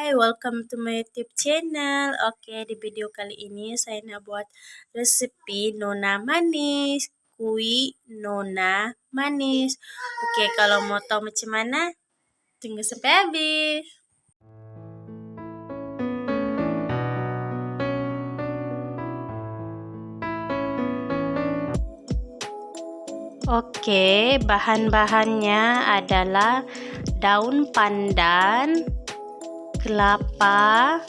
Hai, welcome to my YouTube channel. Oke, di video kali ini saya nak buat resepi nona manis, kui nona manis. Oke, kalau mau tahu macam mana, tunggu sampai habis. Oke, bahan-bahannya adalah daun pandan, kelapa,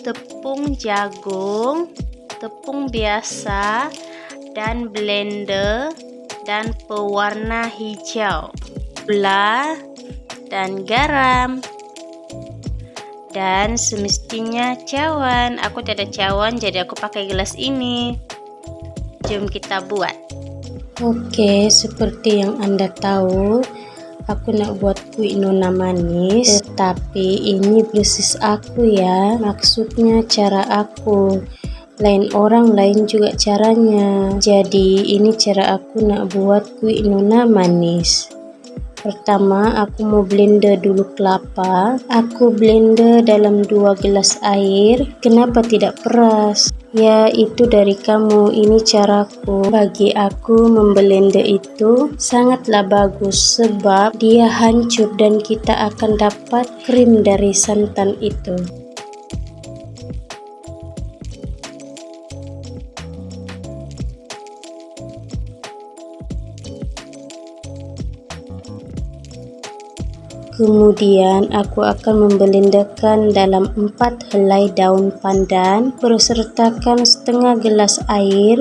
tepung jagung, tepung biasa, dan blender, dan pewarna hijau, gula, dan garam. Dan semestinya cawan. Aku tidak ada cawan, jadi aku pakai gelas ini. Jom kita buat. Oke, seperti yang Anda tahu, aku nak buat kuih nona manis, tetapi ini proses aku ya, maksudnya cara aku. Lain orang lain juga caranya. Jadi ini cara aku nak buat kuih nona manis. Pertama, aku mau blender dulu kelapa. Aku blender dalam 2 gelas air. Kenapa tidak peras? Ya, itu dari kamu. Ini caraku. Bagi aku, memblender itu sangatlah bagus sebab dia hancur dan kita akan dapat krim dari santan itu. Kemudian aku akan memblenderkan dalam 4 helai daun pandan bersertakan setengah gelas air.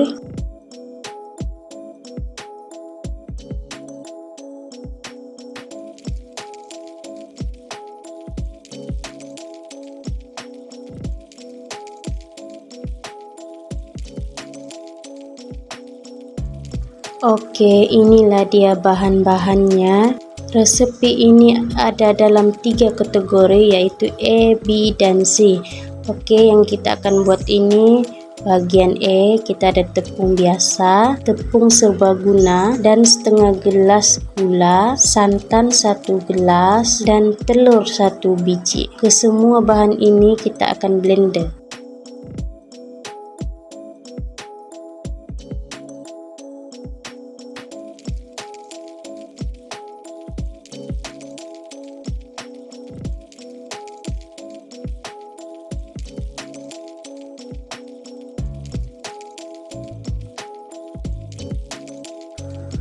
Oke, inilah dia bahan-bahannya. Resepi ini ada dalam 3 kategori, yaitu A, B, dan C. Oke, yang kita akan buat ini bagian E, kita ada tepung biasa, tepung serbaguna, dan setengah gelas gula, santan 1 gelas, dan telur 1 biji. Kesemua bahan ini kita akan blender.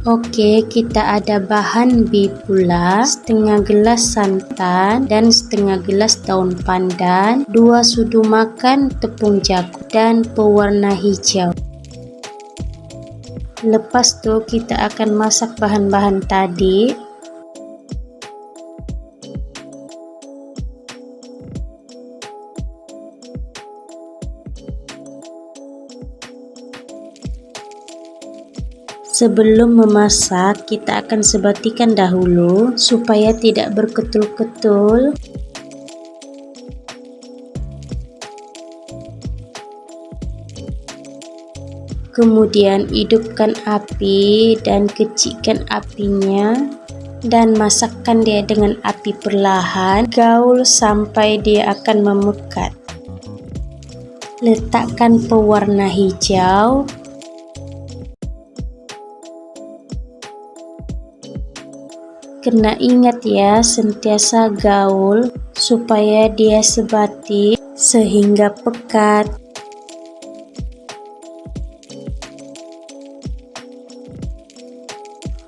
Oke, kita ada bahan B pula, setengah gelas santan dan setengah gelas daun pandan, 2 sudu makan tepung jagung dan pewarna hijau. Lepas itu kita akan masak bahan-bahan tadi. Sebelum memasak, kita akan sebatikan dahulu supaya tidak berketul-ketul. Kemudian hidupkan api dan kecilkan apinya dan masakkan dia dengan api perlahan, gaul sampai dia akan memekat. Letakkan pewarna hijau. Kena ingat ya, sentiasa gaul supaya dia sebati sehingga pekat.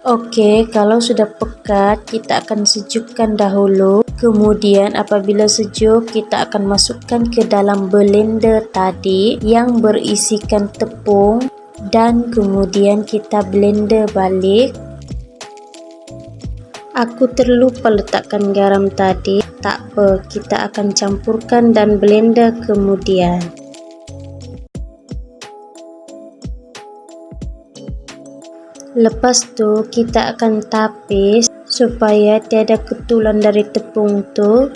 Oke, kalau sudah pekat, kita akan sejukkan dahulu. Kemudian apabila sejuk, kita akan masukkan ke dalam blender tadi yang berisikan tepung dan kemudian kita blender balik. Aku terlupa letakkan garam tadi, tak apa, kita akan campurkan dan blender kemudian. Lepas tu kita akan tapis supaya tiada ketulan dari tepung tu.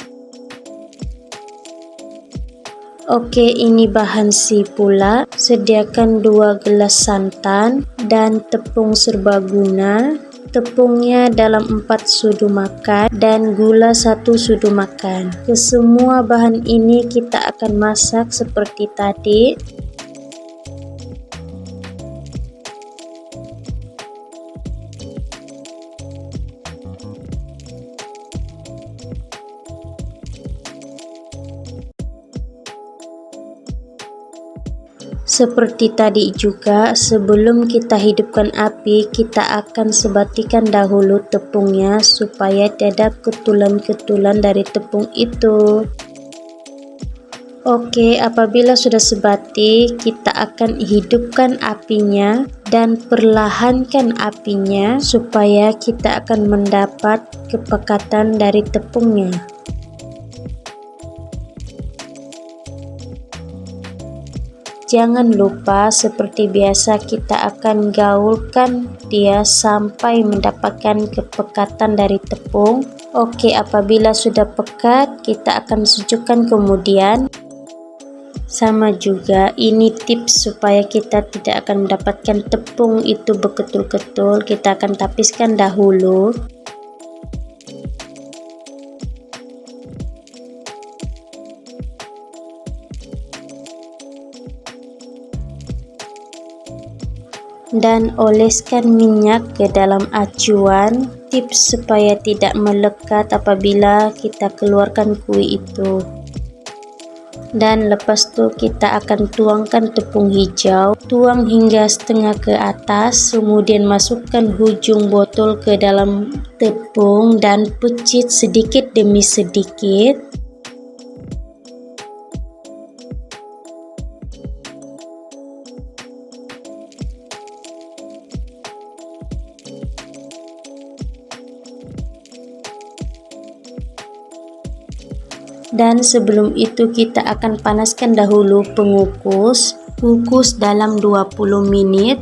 Oke, ini bahan C pula. Sediakan 2 gelas santan dan tepung serbaguna. tepungnya dalam 4 sudu makan, dan gula 1 sudu makan. Kesemua bahan ini kita akan masak seperti tadi. Seperti tadi juga, sebelum kita hidupkan api, kita akan sebatikan dahulu tepungnya supaya tiada ketulan-ketulan dari tepung itu. Oke, apabila sudah sebati, kita akan hidupkan apinya dan perlahankan apinya supaya kita akan mendapat kepekatan dari tepungnya. Jangan lupa, seperti biasa kita akan gaulkan dia sampai mendapatkan kepekatan dari tepung. Oke, apabila sudah pekat, kita akan sejukkan kemudian. Sama juga, ini tips supaya kita tidak akan mendapatkan tepung itu beketul-ketul. Kita akan tapiskan dahulu. Dan oleskan minyak ke dalam acuan. Tips supaya tidak melekat apabila kita keluarkan kuih itu. Dan lepas itu kita akan tuangkan tepung hijau, tuang hingga setengah ke atas, kemudian masukkan ujung botol ke dalam tepung dan pecit sedikit demi sedikit. Dan sebelum itu kita akan panaskan dahulu pengukus. Kukus dalam 20 menit.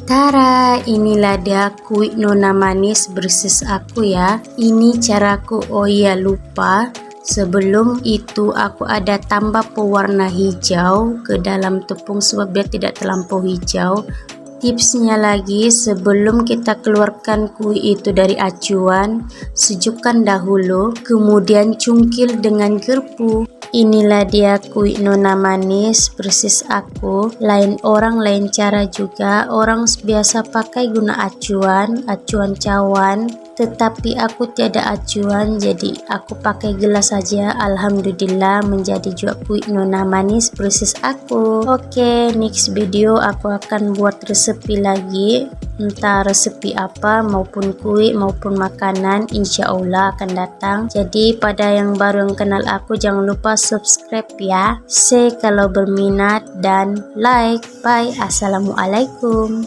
Tara, inilah dia kuih nona manis bersis aku ya. Ini caraku. Oh iya, lupa. Sebelum itu aku ada tambah pewarna hijau ke dalam tepung sebab dia tidak terlampau hijau. Tipsnya lagi, sebelum kita keluarkan kuih itu dari acuan, sejukkan dahulu, kemudian cungkil dengan garpu. Inilah dia kuih nona manis persis aku. Lain orang lain cara juga, orang biasa pakai guna acuan cawan. Tetapi aku tiada acuan, jadi aku pakai gelas saja. Alhamdulillah menjadi juga kuih nona manis persis aku. Oke, next video aku akan buat resepi lagi, entah resepi apa maupun kuih maupun makanan, insya Allah akan datang. Jadi pada yang baru yang kenal aku, jangan lupa subscribe ya, share kalau berminat, dan like. Bye, assalamualaikum.